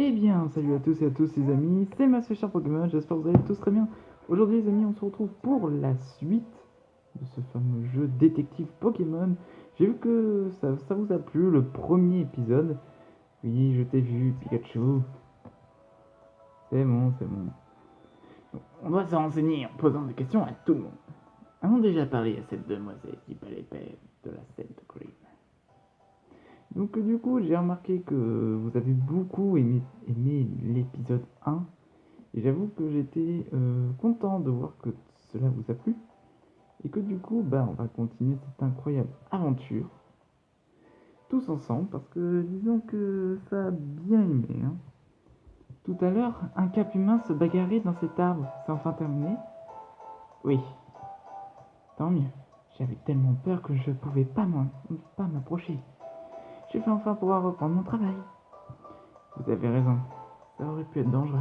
Eh bien, salut à tous et à tous les amis, c'est Master Pokémon, j'espère que vous allez tous très bien. Aujourd'hui les amis, on se retrouve pour la suite de ce fameux jeu détective Pokémon. J'ai vu que ça vous a plu, le premier épisode. Oui, je t'ai vu, Pikachu. C'est bon, c'est bon. On doit se renseigner en posant des questions à tout le monde. Avons déjà parlé à cette demoiselle qui parlait de la scène de Green. Donc du coup, j'ai remarqué que vous avez beaucoup aimé l'épisode 1. Et j'avoue que j'étais content de voir que cela vous a plu. Et que du coup, on va continuer cette incroyable aventure. Tous ensemble, parce que disons que ça a bien aimé. Hein. Tout à l'heure, un cap humain se bagarrait dans cet arbre. C'est enfin terminé? Oui, tant mieux. J'avais tellement peur que je pouvais pas m'approcher. Je vais enfin pouvoir reprendre mon travail. Vous avez raison, ça aurait pu être dangereux.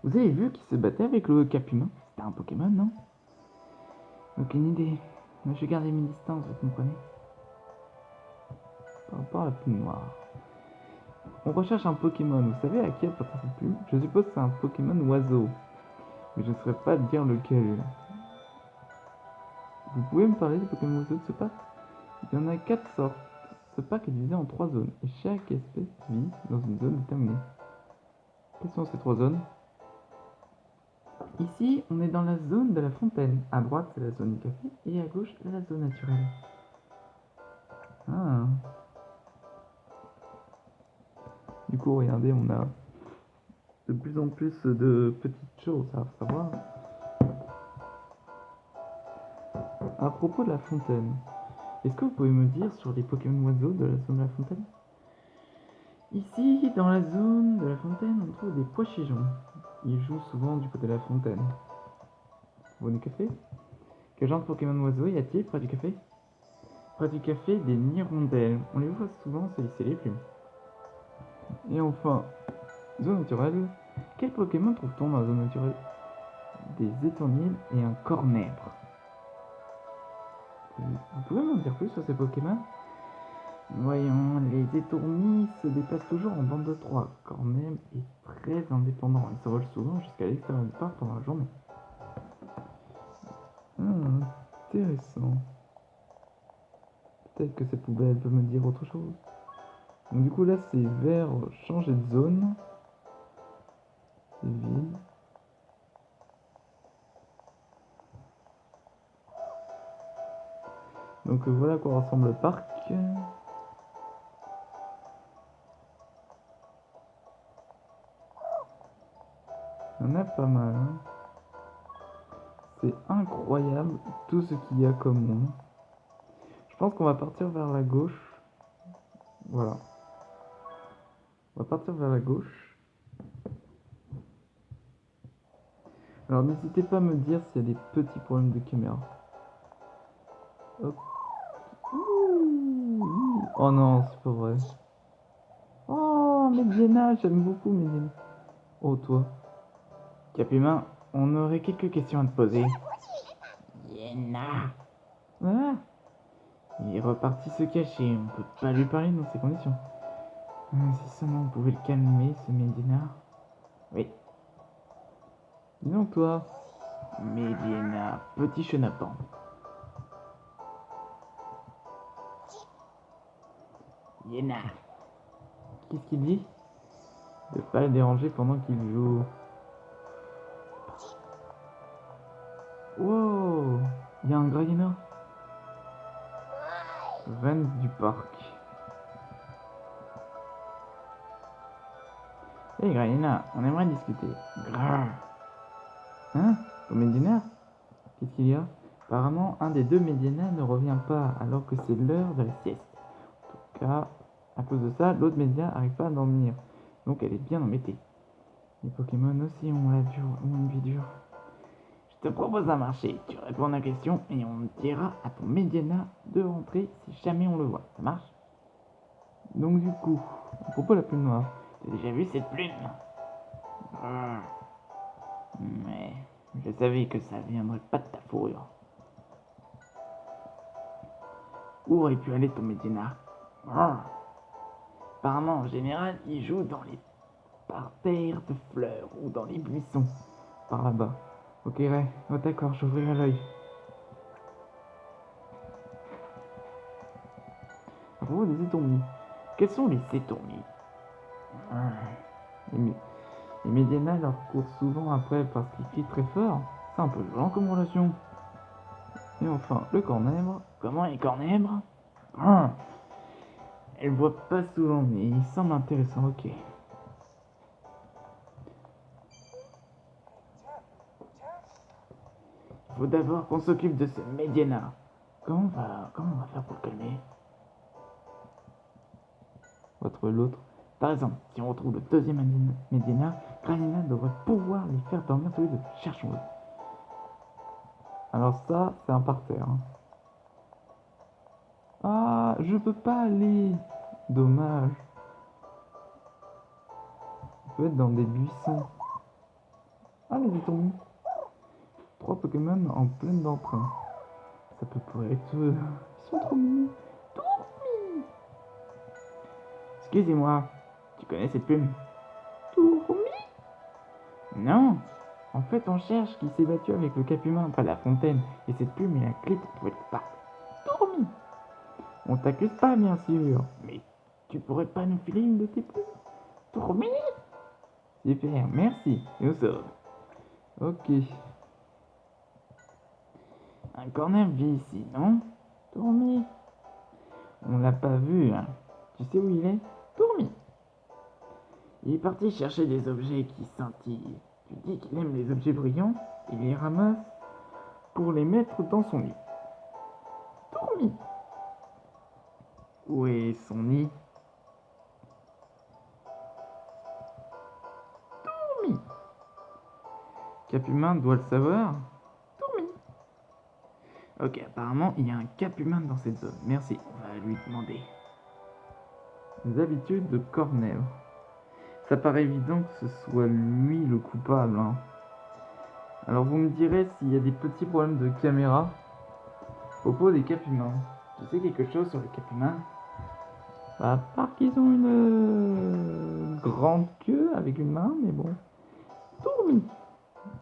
Vous avez vu qu'il se battait avec le cap humain? C'était un Pokémon, non? Aucune idée. Mais je gardais mes distances, vous comprenez? Par rapport à la plume noire. On recherche un Pokémon. Vous savez à qui appartient cette plume? Je suppose que c'est un Pokémon oiseau. Mais je ne saurais pas dire lequel. Vous pouvez me parler des Pokémon oiseaux de ce parc? Il y en a 4 sortes. Ce parc est divisé en 3 zones. Et chaque espèce vit dans une zone déterminée. Quelles sont ces 3 zones? Ici, on est dans la zone de la fontaine. À droite, c'est la zone du café. Et à gauche, la zone naturelle. Ah. Du coup, regardez, on a de plus en plus de petites choses à savoir. À propos de la fontaine, est-ce que vous pouvez me dire sur les Pokémon oiseaux de la zone de la fontaine? Ici, dans la zone de la fontaine, on trouve des pois-chichons. Ils jouent souvent du côté de la fontaine. Vous voulez du café? Quel genre de Pokémon oiseaux y a-t-il près du café? Près du café, des hirondelles. On les voit souvent se lisser les plumes. Et enfin, zone naturelle. Quel Pokémon trouve-t-on dans la zone naturelle? Des étourniels et un cornèbre. Vous pouvez m'en dire plus sur ces Pokémon? Voyons, les étournis se déplacent toujours en bande de 3. Cornèbre est très indépendant. Ils s'envolent souvent jusqu'à l'extérieur du parc pendant la journée. Intéressant. Peut-être que cette poubelle peut me dire autre chose. Donc du coup là c'est vers changer de zone. C'est vide. Donc voilà à quoi ressemble le parc. Il y en a pas mal. Hein. C'est incroyable tout ce qu'il y a comme monde. Je pense qu'on va partir vers la gauche. Voilà. On va partir vers la gauche. Alors n'hésitez pas à me dire s'il y a des petits problèmes de caméra. Hop. Ouh. Oh non, c'est pas vrai. Oh, Mediana, j'aime beaucoup Mediana. Oh, toi. Capumain, on aurait quelques questions à te poser. Yéna. Ah, il est reparti se cacher, on peut pas lui parler dans ces conditions. Si seulement on pouvait le calmer, ce Medina. Oui. Dis donc toi. Medina, petit chenapan. Yéna. Qu'est-ce qu'il dit? De pas le déranger pendant qu'il joue. Wow, il y a un Grayena. Reine du parc. Hé Grayena, on aimerait discuter. Grrr. Hein? Au Medina? Qu'est-ce qu'il y a? Apparemment, un des deux Medina ne revient pas alors que c'est l'heure de la sieste. En tout cas, à cause de ça, l'autre Medina n'arrive pas à dormir. Donc elle est bien embêtée. Les Pokémon aussi ont une vie dure. Je te propose un marché. Tu réponds à la question et on dira à ton Medina de rentrer si jamais on le voit. Ça marche? Donc du coup, à propos de la plume noire. T'as déjà vu cette plume? Mais je savais que ça viendrait pas de ta fourrure. Où aurait pu aller ton Medina? Apparemment, en général, ils jouent dans les parterres de fleurs ou dans les buissons. Par là-bas. Ok, ouais. Oh, d'accord, j'ouvrirai l'œil. À propos des étournis. Quels sont les étournis? Les médianas leur courent souvent après parce qu'ils crient très fort. C'est un peu violent comme relation. Et enfin, le cornèbre. Comment est cornèbre? Elle voit pas souvent, mais il semble intéressant, ok. Faut d'abord qu'on s'occupe de ce Mediana. Comment on va faire pour le calmer? On va trouver l'autre. Par exemple, si on retrouve le deuxième Mediana, Granina devrait pouvoir les faire dormir tous les deux. Cherchons-le. Alors ça, c'est un parterre. Ah, je peux pas aller. Dommage. On peut être dans des buissons. Ah, les étournis. 3 Pokémon en pleine d'emprunt. Ça peut pourrir être... Ils sont trop mignons. Tourmi. Excusez-moi, tu connais cette plume? Tourmi? Non. En fait, on cherche qui s'est battu avec le Capumin près de la fontaine. Et cette plume est la clé pour trouver le parc. Tourmi. On t'accuse pas, bien sûr. Mais tu pourrais pas nous filer une de tes plumes? Tourmi. Super, merci. Nous sommes. Ok. Un corner vit ici, non? Tourmi. On l'a pas vu, hein. Tu sais où il est? Tourmi. Il est parti chercher des objets qui scintillent. Tu dis qu'il aime les objets brillants, il les ramasse pour les mettre dans son nid. Tourmi. Où est son nid? Tourmi. Capumin doit le savoir. Tourmi. Ok, apparemment il y a un Capumin dans cette zone. Merci, on va lui demander. Les habitudes de Cornèvre. Ça paraît évident que ce soit lui le coupable, hein. Alors vous me direz s'il y a des petits problèmes de caméra à propos des Capumins. Tu sais quelque chose sur les Capumins? Bah, à part qu'ils ont une grande queue avec une main, mais bon. Tourmi.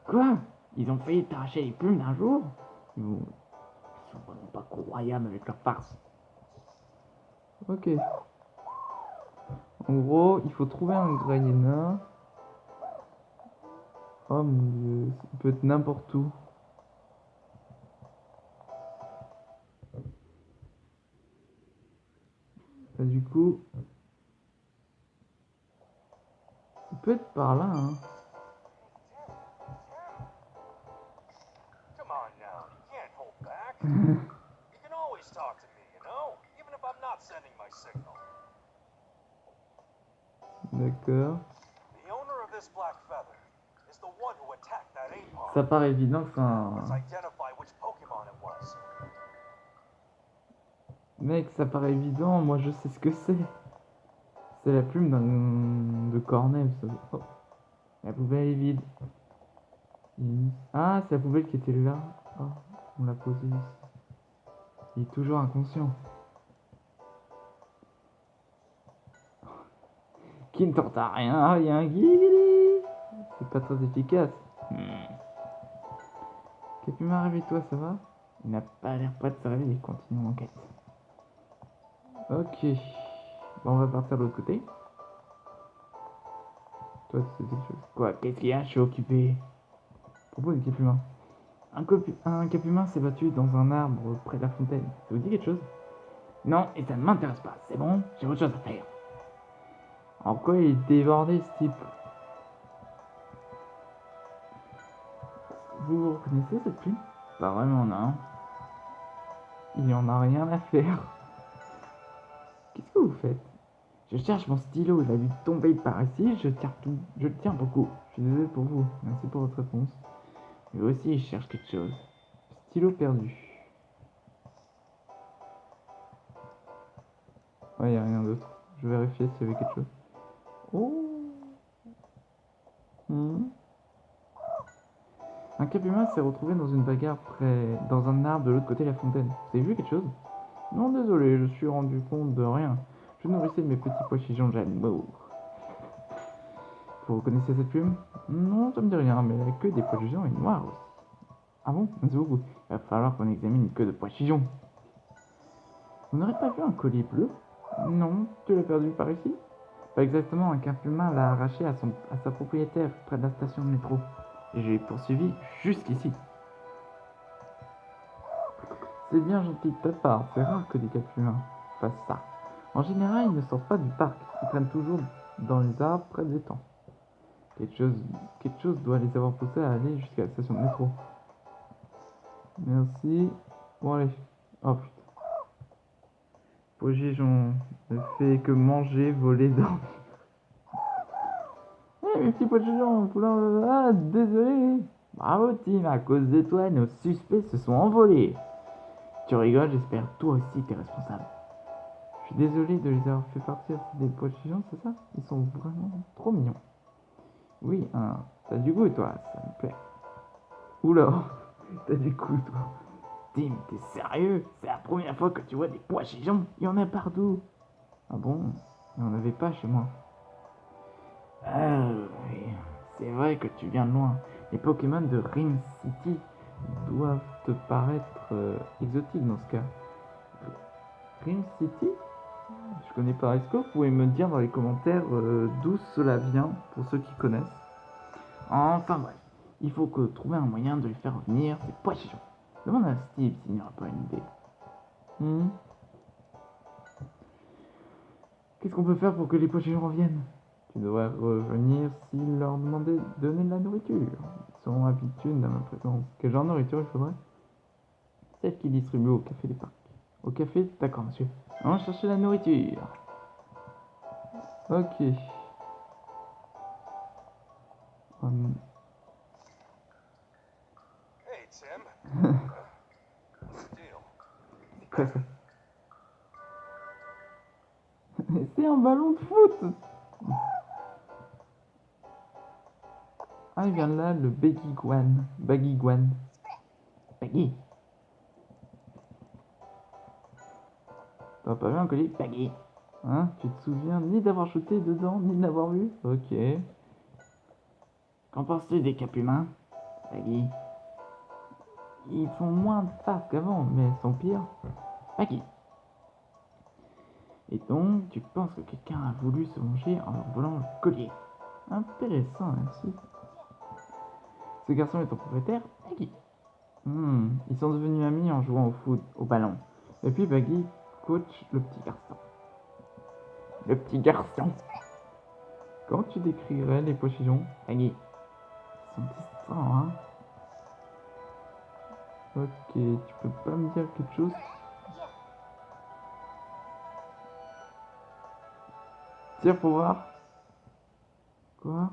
Quoi? Ils ont failli t'arracher les plumes d'un jour? Ils sont vraiment pas croyables avec leur farce. Ok. En gros, il faut trouver un Graiena. Oh mon dieu, ça peut être n'importe où. Bah, du coup, il peut être par là, hein. D'accord. Ça paraît évident que c'est un... Mec, ça paraît évident, moi je sais ce que c'est. C'est la plume de Cornell, ça. Oh. La poubelle est vide. Ah, c'est la poubelle qui était là. Oh, on l'a posée ici. Il est toujours inconscient. Qui ne tente à rien, rien guili. C'est pas très efficace. Capima, réveille-toi, ça va? Il n'a pas l'air prêt de se réveiller, continue l'enquête. Ok. Bon, on va partir de l'autre côté. Toi, tu sais quelque chose. Quoi? Qu'est-ce qu'il y a? Je suis occupé. Propos du Capuma. Un Capuma s'est battu dans un arbre près de la fontaine. Ça vous dit quelque chose? Non, et ça ne m'intéresse pas. C'est bon, j'ai autre chose à faire. En quoi il est débordé, ce type? Vous reconnaissez cette plume? Pas vraiment, non. Il en a rien à faire. Qu'est-ce que vous faites? Je cherche mon stylo, il a dû tomber par ici, je le tiens beaucoup. Je suis désolé pour vous, merci pour votre réponse. Lui aussi, il cherche quelque chose. Stylo perdu. Ouais, il n'y a rien d'autre. Je vais vérifier s'il y avait quelque chose. Oh. Un Capuma s'est retrouvé dans une bagarre dans un arbre de l'autre côté de la fontaine. Vous avez vu quelque chose? Non, désolé, je suis rendu compte de rien. je nourrissais mes petits pois-chichons d'amour. Vous reconnaissez cette plume? Non, ça me dit rien, mais la queue des pois-chichons est noire aussi. Ah bon? Merci beaucoup. Il va falloir qu'on examine une queue de pois-chichon. Vous n'aurez pas vu un collier bleu? Non, tu l'as perdu par ici? Pas exactement, un humain l'a arraché à sa propriétaire près de la station de métro. Et je l'ai poursuivi jusqu'ici. C'est bien gentil de ta part, c'est rare que des humains fassent ça. En général, ils ne sortent pas du parc, ils traînent toujours dans les arbres près des étangs. Quelque chose doit les avoir poussés à aller jusqu'à la station de métro. Merci. Bon allez. Oh putain. Pogigeon ne fait que manger, voler, dormir. Eh mes petits pogigeons, ah désolé. Bravo Tim, à cause de toi, nos suspects se sont envolés. Tu rigoles, j'espère toi aussi t'es responsable. Je suis désolé de les avoir fait partir, c'est des pogigeons, c'est ça? Ils sont vraiment trop mignons. Oui, hein, t'as du goût toi, ça me plaît. Oula, t'as du goût toi. Tim, t'es sérieux? C'est la première fois que tu vois des pois-chichons? Il y en a partout. Ah bon? Il n'y en avait pas chez moi. Ah oui, c'est vrai que tu viens de loin. Les Pokémon de Ring City doivent te paraître exotiques dans ce cas. Ring City? Je connais pas. Est-ce que vous pouvez me dire dans les commentaires d'où cela vient, pour ceux qui connaissent? Enfin bref, il faut que trouver un moyen de les faire revenir, ces pois-chichons. Demande à Steve s'il n'y aura pas une idée. Qu'est-ce qu'on peut faire pour que les pois-chichons reviennent? Tu devrais revenir s'ils leur demandaient de donner de la nourriture. Ils sont habitués à ma présence. Quel genre de nourriture il faudrait? Celle qui distribue au café des parcs. Au café? D'accord, monsieur. On va chercher la nourriture. Ok. Hey Tim. What's the deal? C'est quoi ça? C'est un ballon de foot! Ah, il vient de là, le Baguiguan. Baguiguan. Baggy. T'as pas vu un colis? Baggy. Hein? Tu te souviens ni d'avoir shooté dedans, ni de l'avoir vu? Ok. Qu'en penses-tu des capes humains? Baggy. Ils font moins de farces qu'avant, mais elles sont pires. Baggy. Et donc, tu penses que quelqu'un a voulu se venger en leur volant le collier? Intéressant, merci. Ce garçon est ton propriétaire? Baggy. Ils sont devenus amis en jouant au foot, au ballon. Et puis Baggy coach le petit garçon. Le petit garçon. Comment tu décrirais les pois-chichons? Baggy. Ils sont distraits, hein? Ok, tu peux pas me dire quelque chose? Tire pour voir. Quoi?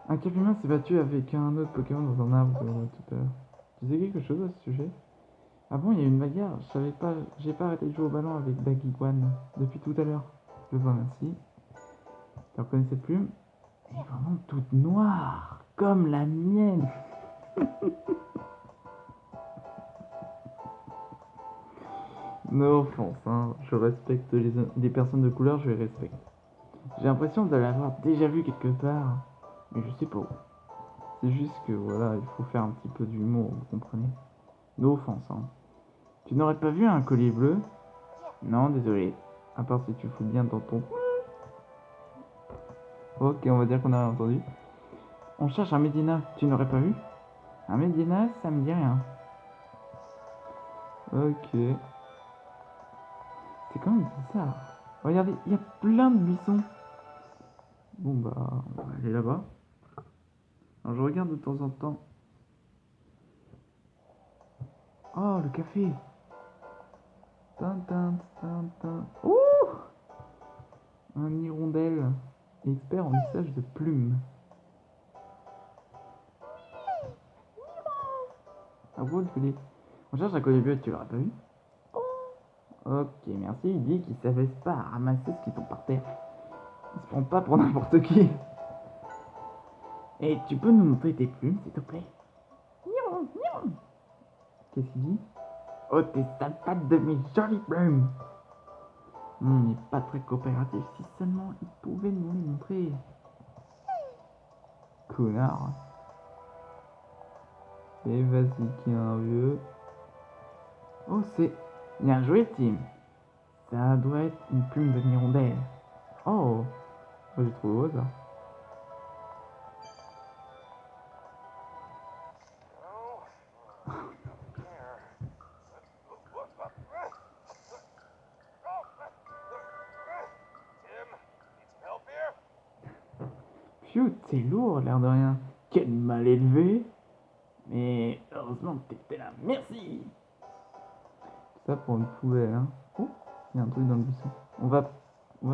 Un Caplumin s'est battu avec un autre Pokémon dans un arbre tout à l'heure. Tu sais quelque chose à ce sujet? Ah bon, il y a eu une bagarre. Je savais pas. J'ai pas arrêté de jouer au ballon avec Baguiguan depuis tout à l'heure. Je vois, merci. Tu reconnais cette plume? Elle est vraiment toute noire, comme la mienne. No offense, hein. Je respecte les personnes de couleur, je les respecte. J'ai l'impression de l'avoir déjà vu quelque part, mais je sais pas où. C'est juste que voilà, il faut faire un petit peu d'humour, vous comprenez? No offense, hein. Tu n'aurais pas vu un collier bleu? Non, désolé. À part si tu fous bien dans ton... Ok, on va dire qu'on a rien entendu. On cherche un Medina, tu n'aurais pas vu? Un Medina, ça me dit rien. Ok. C'est quand même bizarre. Regardez, il y a plein de buissons. Bon bah, on va aller là-bas. Alors je regarde de temps en temps. Oh, le café. Ouh, un hirondelle. Expert en lissage de plumes. Ah bon, le collier. On cherche un collier bleu, tu l'aurais pas vu? Ok, merci. Il dit qu'il savait pas ramasser ce qui tombe par terre. Il se prend pas pour n'importe qui. Et tu peux nous montrer tes plumes, s'il te plaît? Qu'est-ce qu'il dit? Oh, tes sales pattes de mes jolies plumes. On n'est pas très coopératif, si seulement ils pouvaient nous les montrer. Connard. Et vas-y, qui est un vieux. Oh, c'est bien joué, Tim. Ça doit être une plume de hirondelle. Oh, j'ai trouvé au hasard. No. Here. Tim, need some help here? Phew, c'est lourd, l'air de rien. Quel mal élevé. Mais heureusement que t'étais là. Merci. Ça pour une poubelle, hein. Oh, il y a un truc dans le buisson. On va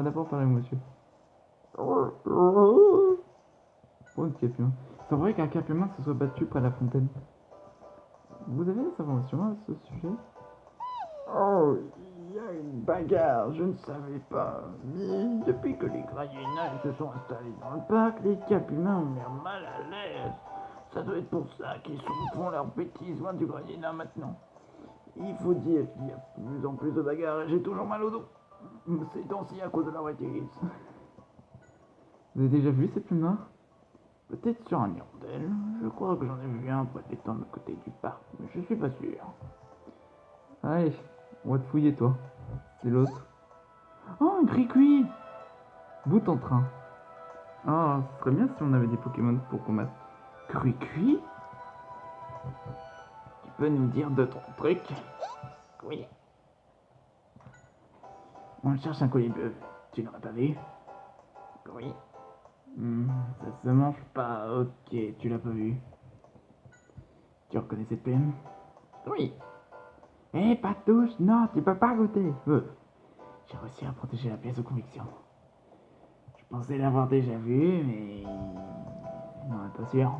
d'abord parler au monsieur. Oh, le capuin. C'est vrai qu'un capuin se soit battu près de la fontaine. Vous avez des informations à ce sujet? Oh, il y a une bagarre, je ne savais pas. Mais depuis que les Graillinailles se sont installés dans le parc, les Capumains ont l'air mal à l'aise. Ça doit être pour ça qu'ils font leurs bêtises loin du Graillinat maintenant. Il faut dire qu'il y a de plus en plus de bagarres et j'ai toujours mal au dos. C'est temps-ci à cause de la bêtise. Vous avez déjà vu ces plumes noires? Peut-être sur un hirondelle. Je crois que j'en ai vu un près des temps de l'autre côté du parc, mais je suis pas sûr. Allez, on va te fouiller toi. C'est l'autre. Oh, un gris-cuit. Bout en train. Ah, ce serait bien si on avait des Pokémon pour combattre. Gris-cuit? Tu peux nous dire deux, trois trucs? Oui. On cherche un collier bleu. Tu n'aurais pas vu? Oui. Ça se mange pas. Ok, tu l'as pas vu. Tu reconnais cette plume? Oui. Eh, pas de touche. Non, tu peux pas goûter. J'ai réussi à protéger la pièce de conviction. Je pensais l'avoir déjà vu, mais... non, pas sûr.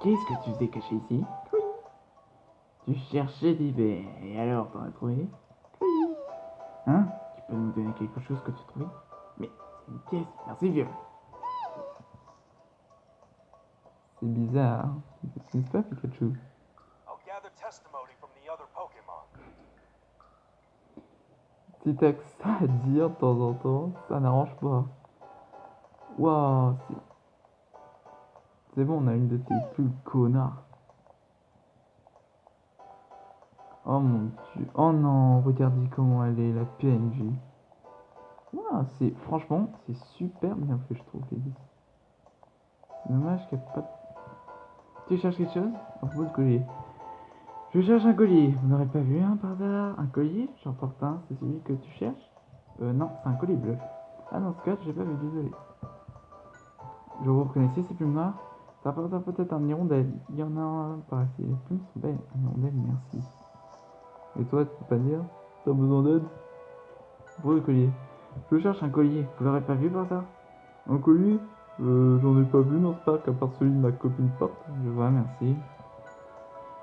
Qu'est-ce que tu faisais caché ici? Oui. Tu cherchais des baies, et alors t'en as trouvé? Oui. Hein? Tu peux nous donner quelque chose que tu trouves? Mais c'est une pièce, merci vieux. C'est bizarre, n'est-ce pas Pikachu? I'll gather testimony from the other Pokemon. Si t'as que ça à dire de temps en temps, ça n'arrange pas. Waouh, c'est bon, on a une de tes plus connards. Oh mon dieu. Oh non, regardez comment elle est, la PNJ. Wow, franchement, c'est super bien fait, je trouve, les listes. C'est dommage qu'il n'y a pas de... Tu cherches quelque chose? À propos de collier. Je cherche un collier. Vous n'aurez pas vu un par hasard? Un collier? J'en porte un, c'est celui que tu cherches? Non, c'est un collier bleu. Ah non, ce cas, j'ai pas vu, désolé. Je vous reconnaissez ces plumes noires? Ça appartient peut-être à un hirondelle. Il y en a un par ici. Les plumes sont belles. Un hirondelle, merci. Et toi, tu peux pas dire? T'as besoin d'aide? Pour le collier. Je cherche un collier. Vous l'aurez pas vu par ça? Un collier? J'en ai pas vu dans ce parc à part celui de ma copine porte. Je vois, merci.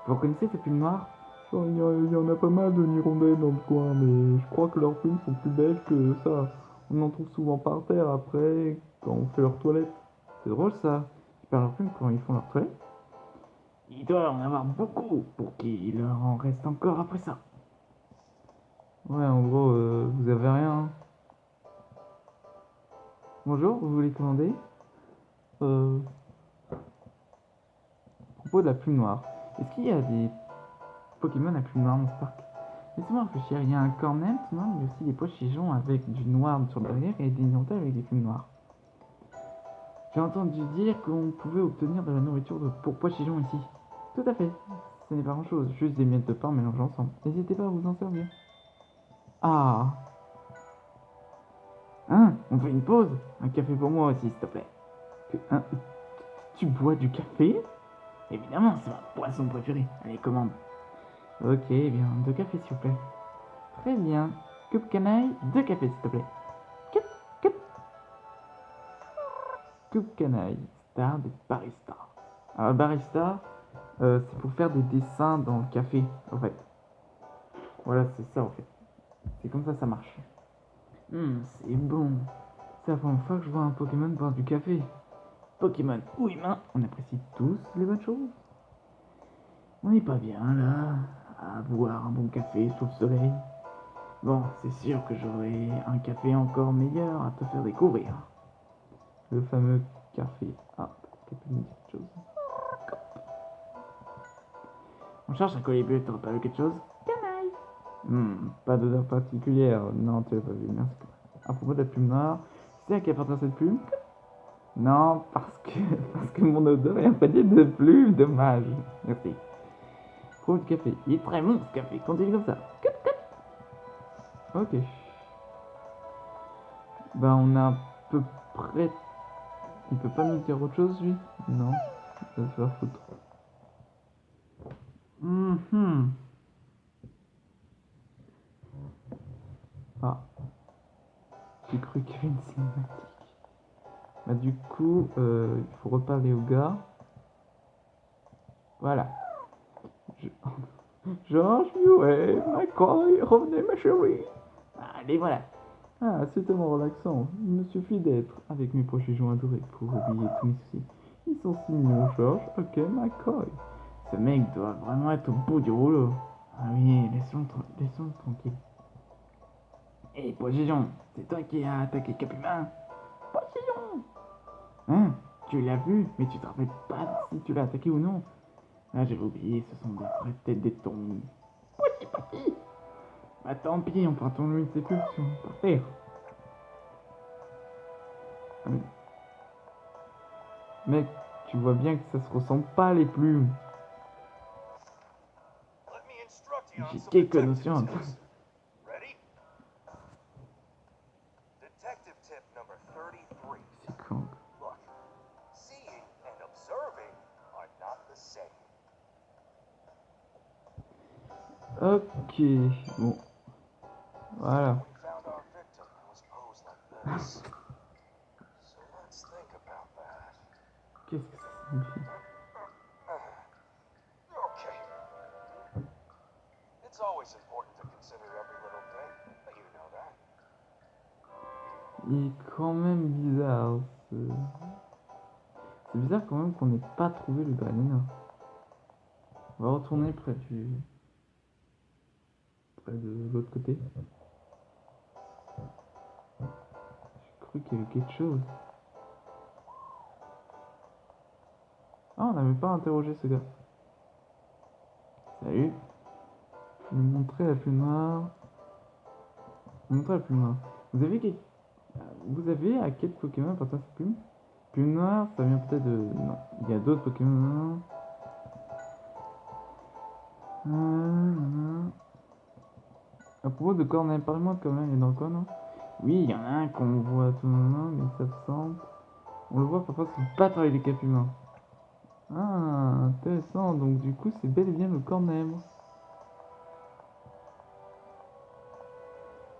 Vous reconnaissez ces plumes noires? Il y en a pas mal de hirondelles dans le coin, mais je crois que leurs plumes sont plus belles que ça. On en trouve souvent par terre après, quand on fait leur toilette. C'est drôle ça. Ils perdent leurs plumes quand ils font leur toilette? Il doit en avoir beaucoup pour qu'il leur en reste encore après ça. Ouais, en gros, vous avez rien. Bonjour, vous voulez commander? À propos de la plume noire, est-ce qu'il y a des Pokémon à plume noire dans ce parc? Laissez-moi réfléchir, il y a un cornet noir, mais aussi des pois-chichons avec du noir sur le derrière et des hirondelles avec des plumes noires. J'ai entendu dire qu'on pouvait obtenir de la nourriture pour pois-chichons ici. Tout à fait. Ce n'est pas grand-chose, juste des miettes de pain mélangées ensemble. N'hésitez pas à vous en servir. Ah. Hein? On fait une pause? Un café pour moi aussi, s'il te plaît. Hein? Tu bois du café? Évidemment, c'est ma boisson préférée. Allez, commande. Ok, bien, 2 cafés s'il vous plaît. Très bien. Coupe canaille, 2 cafés s'il te plaît. Coupe, coupe. Coupe canaille, star des baristas. Alors, barista, c'est pour faire des dessins dans le café, en fait. Voilà, c'est ça, en fait. C'est comme ça marche. C'est bon. C'est la première fois que je vois un Pokémon boire du café. Pokémon ou humain, on apprécie tous les bonnes choses. On n'est pas bien là. à boire un bon café sous le soleil. Bon, c'est sûr que j'aurai un café encore meilleur à te faire découvrir. Le fameux café. Ah, peut-être me dit quelque chose. On cherche un colibri, t'aurais pas vu quelque chose? Pas d'odeur particulière. Non, tu l'as pas vu, merci. À propos de la plume noire, c'est à qui appartient cette plume? Non, parce que mon odeur est imprégnée de plume, dommage. Merci. Pro de café. Il est très bon ce café, continue comme ça. Ok. Bah on a à peu près... Il peut pas nous dire autre chose lui? Non, ça va se faire foutre. Ah, j'ai cru qu'il y avait une cinématique. Bah du coup, il faut reparler au gars. Voilà. Je... George Muet, McCoy, revenez ma chérie. Allez, voilà. Ah, c'est tellement relaxant. Il me suffit d'être avec mes proches gens adorés pour oublier tous mes soucis. Ils sont si mignons, George. Ok, McCoy. Ce mec doit vraiment être au bout du rouleau. Ah oui, laissons-le tranquille. Hé, Poséjon, c'est toi qui as attaqué Capulin. Poséjon. Hein? Tu l'as vu, mais tu te rappelles pas si tu l'as attaqué ou non. Ah, j'avais oublié, ce sont des vraies têtes des tombes. Petit. Bah tant pis, on prend ton lui de ses pulsions. Par terre. Mec, tu vois bien que ça se ressemble pas les plumes. J'ai quelques notions. C'est con. Ok, bon. Voilà. Qu'est-ce que ça signifie? Il est quand même bizarre. C'est bizarre quand même qu'on n'ait pas trouvé le Granina. On va retourner près de l'autre côté. J'ai cru qu'il y avait quelque chose. Ah, on n'avait pas interrogé ce gars. Salut. Je vais vous montrer la plume noire. Montrer la plume noire. Vous avez à quel Pokémon appartient cette plume? Plume noire, ça vient peut-être de... Non, il y a d'autres Pokémon. À propos de Cornet, parle-moi quand même, il est dans le coin, non? Oui, il y en a un qu'on voit tout le moment, mais ça semble... On le voit parfois se battre avec les Capulins. Ah, intéressant, donc du coup c'est bel et bien le Cornet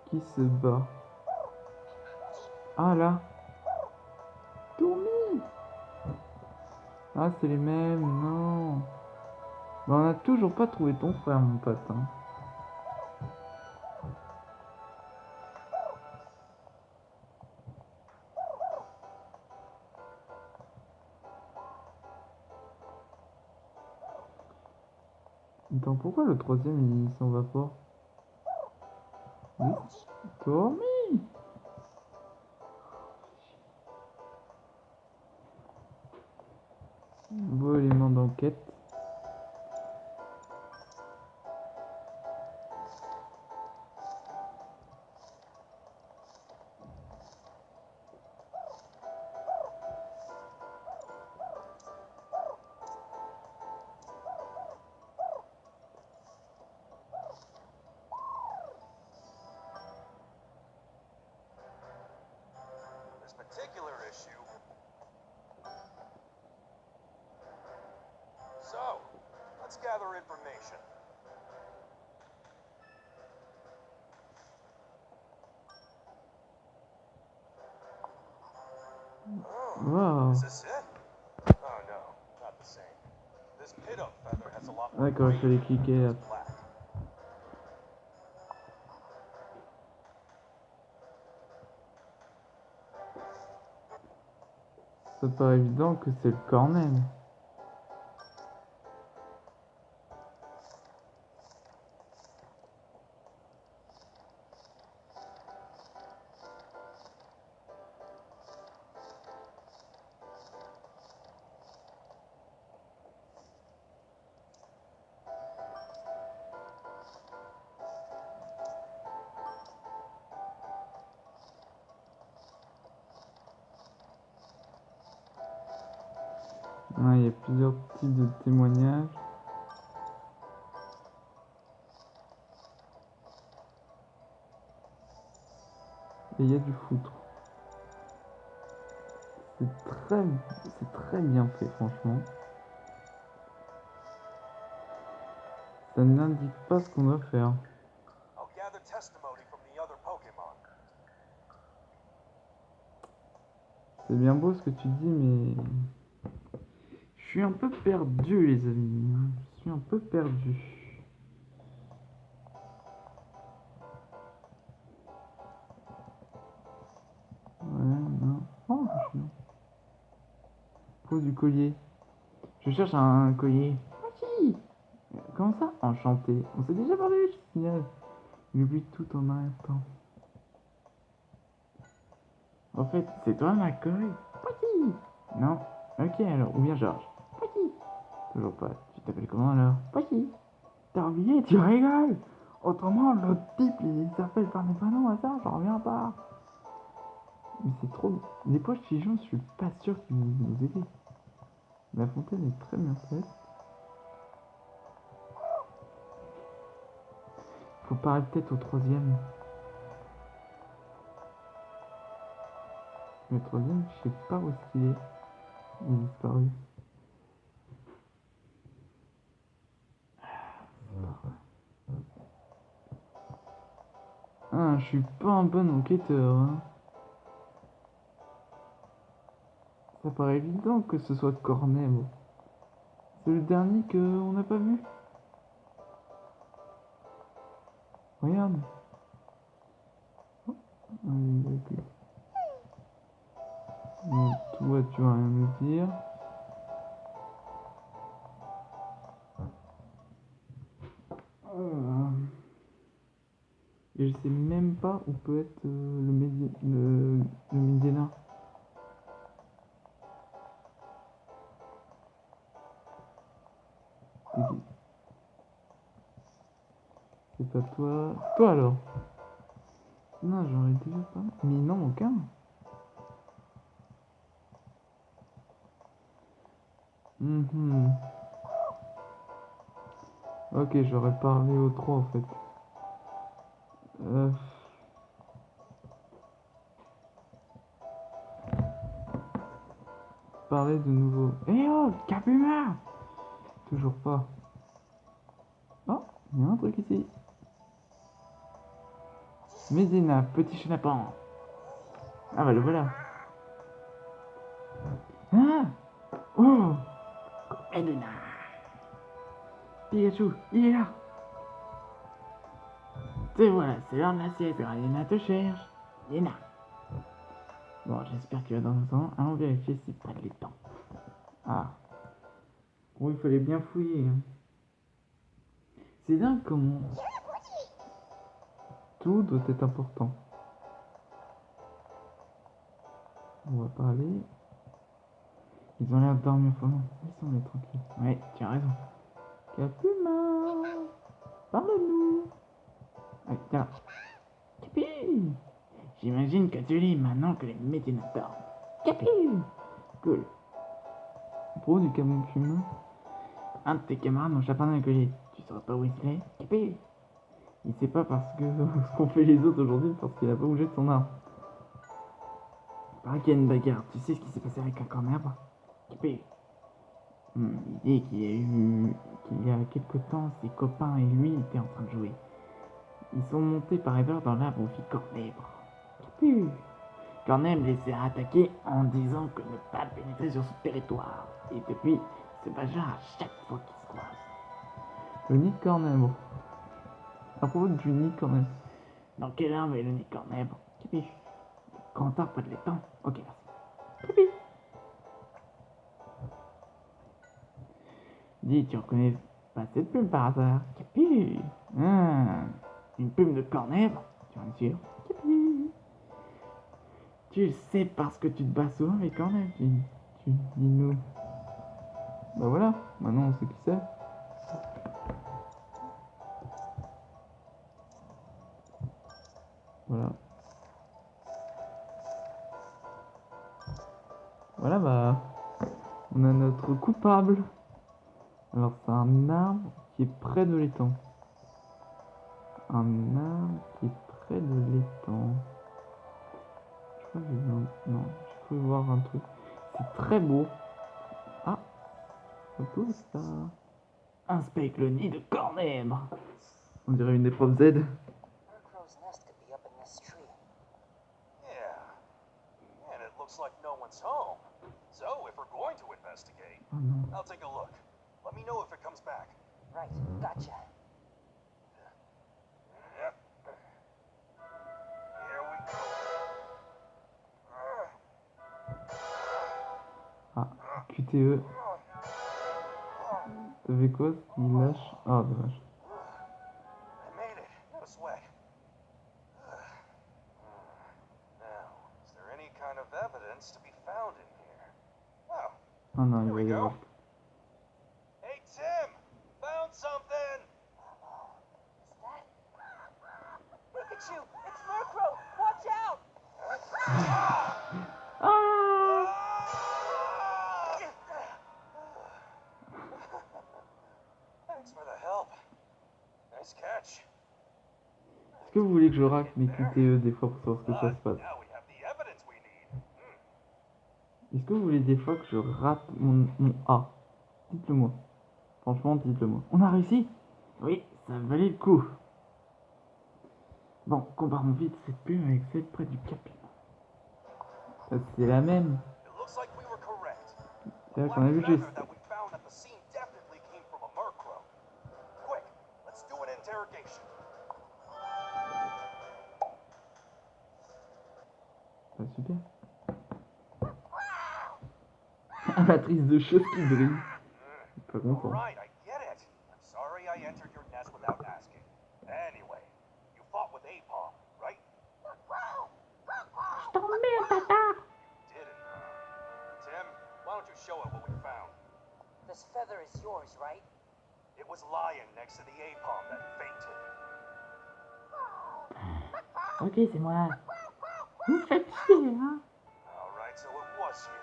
qui se bat. Ah là, Tourmi. Ah, c'est les mêmes, non. Bah, on a toujours pas trouvé ton frère, mon pote. Hein. Attends, pourquoi le troisième il s'en va pas? Oui, Tourmi. Beau élément d'enquête. Wow. D'accord, il fallait cliquer. Ça paraît évident que c'est le Cornem. Ouais, il y a plusieurs types de témoignages. Et il y a du foutre. C'est très bien fait, franchement. Ça n'indique pas ce qu'on doit faire. I'll gather testimony from the other Pokemon. C'est bien beau ce que tu dis, mais... Je suis un peu perdu, les amis. Je suis un peu perdu. Ouais, non. Oh, je suis... Pose du collier. Je cherche un collier. Mochi. Comment ça? Enchanté. On s'est déjà parlé, je signale. J'oublie tout en un instant. En fait, c'est toi ma collègue. Mochi. Non. Ok alors, ou bien Georges. Mochi. Toujours pas. Tu t'appelles comment alors? Mochi. T'as oublié, tu rigoles. Autrement, l'autre type, il s'appelle par mes prénoms à ça, j'en reviens pas. Mais c'est trop... Les poches pigeons, je suis pas sûr qu'ils vont nous aider. La fontaine est très bien faite. Faut parler peut-être au troisième. Le troisième, je sais pas où est-ce qu'il est. Il est disparu. Ah, je suis pas un bon enquêteur, hein. Ça paraît évident que ce soit Cornet, bon. C'est le dernier qu'on n'a pas vu. Regarde. Oh, ok. Bon, toi, tu vas rien me dire. Et je sais même pas où peut être le Medina. C'est pas toi. Toi alors? Non, j'en ai déjà pas. Mais non, aucun. Ok, j'aurais parlé aux trois en fait. Euh, Parler de nouveau. Eh oh, Capuma! Toujours pas. Oh, il y a un truc ici. Medina, petit chenapan. Ah bah le voilà. Ah! Oh! Medina! Pikachu, il est là! Te voilà, c'est l'heure de la sieste. Medina te cherche. Medina. Bon, j'espère qu'il va dans un temps. Allons vérifier s'il prennent les temps. Ah. Bon, il fallait bien fouiller. Hein. C'est dingue comment tout doit être important. On va parler. Ils ont l'air de dormir pendant. Laissons-les tranquilles. Ouais, tu as raison. Capuma, parle-nous. Ouais, tiens. Capi. J'imagine que tu lis maintenant que les Médina dorment. Capi. Cool. Pro du Capuma. Un de tes camarades ont chapé un collier. Tu sauras pas où il est. Capi. Il sait pas parce que ce qu'ont fait les autres aujourd'hui parce qu'il a pas bougé de son arme. Paraît qu'il y a une bagarre. Tu sais ce qui s'est passé avec un cornerbre? Capi. Il dit qu'il y a quelque temps, ses copains et lui étaient en train de jouer. Ils sont montés par erreur dans l'arbre où vit Cornèbre. Capu. Cornèbre les a attaqués en disant que ne pas pénétrer sur son territoire. Et depuis, il se bagarre à chaque fois qu'ils se croisent. Le nid de Cornèbre. À propos du nid de Cornèbre. Dans quel arbre est le nid de Cornèbre? Capi. Grand arbre près de l'étang. Ok, merci. Capi. Dis, tu reconnais pas cette plume par hasard? Capi. Une plume de Cornèbre? Tu en es sûr? Capi. Tu le sais parce que tu te bats souvent avec Cornèbre. Tu dis-nous. Bah voilà, maintenant on sait qui c'est. Voilà. Voilà, bah. On a notre coupable. Alors c'est un arbre qui est près de l'étang. Un arbre qui est près de l'étang. Je crois que j'ai vu non, j'ai cru voir un truc. C'est très beau. Ah, c'est beau ça. Inspecte le nid de cornèbre. On dirait une épreuve Z. Murkrow's nest could be up in this tree. Yeah. And it looks like no one's home. So if we're going to investigate, Oh non. I'll take a look. Let me know if it comes back. Right, gotcha. Yep. Here we go. Ah, QTE. T'as vu quoi s'il lâche? Ah, dommage. I made it. No sweat. Now, is there any kind of evidence to be found in here? Oh, Ah non, il here va we y go. avoir. Hey, Tim! Found something! Is that? Pikachu! It's Murkrow! Watch out! Ah! Thanks for the help. Nice catch. Est-ce que vous voulez que je rate mes QTE des fois pour savoir ce que ça se passe? Now we have the evidence we need. Est-ce que vous voulez des fois que je rate mon A? Dites-le moi. Franchement, dites-le moi. On a réussi? Oui, ça valait le coup. Bon, comparons vite cette plume avec celle près du capitaine. C'est la même. It looks like we were correct. C'est The vrai qu'on a vu black juste. feather that we found at the scene definitely came from a Murkrow. Quick, let's do an interrogation. Pas super. Amatrice de choses qui brille. Pas content. Right, I get it. I'm sorry I entered your nest without asking. Anyway, you fought with Apom, right? Je t'emmerde, papa. Didn't. Tim, why don't you show it what we found? This feather is yours, right? It was lying next to the Apom that fainted. Ok, c'est moi. Vous me faites chier, hein? Alright, so it was you.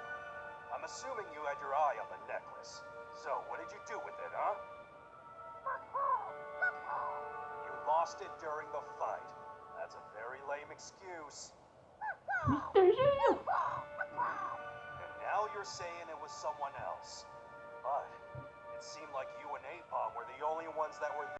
I'm assuming you had your eye on the necklace. So, what did you do with it, huh? You lost it during the fight. That's a very lame excuse. Je te jure. And now you're saying it was someone else. But it seemed like you and Apom were the only ones that were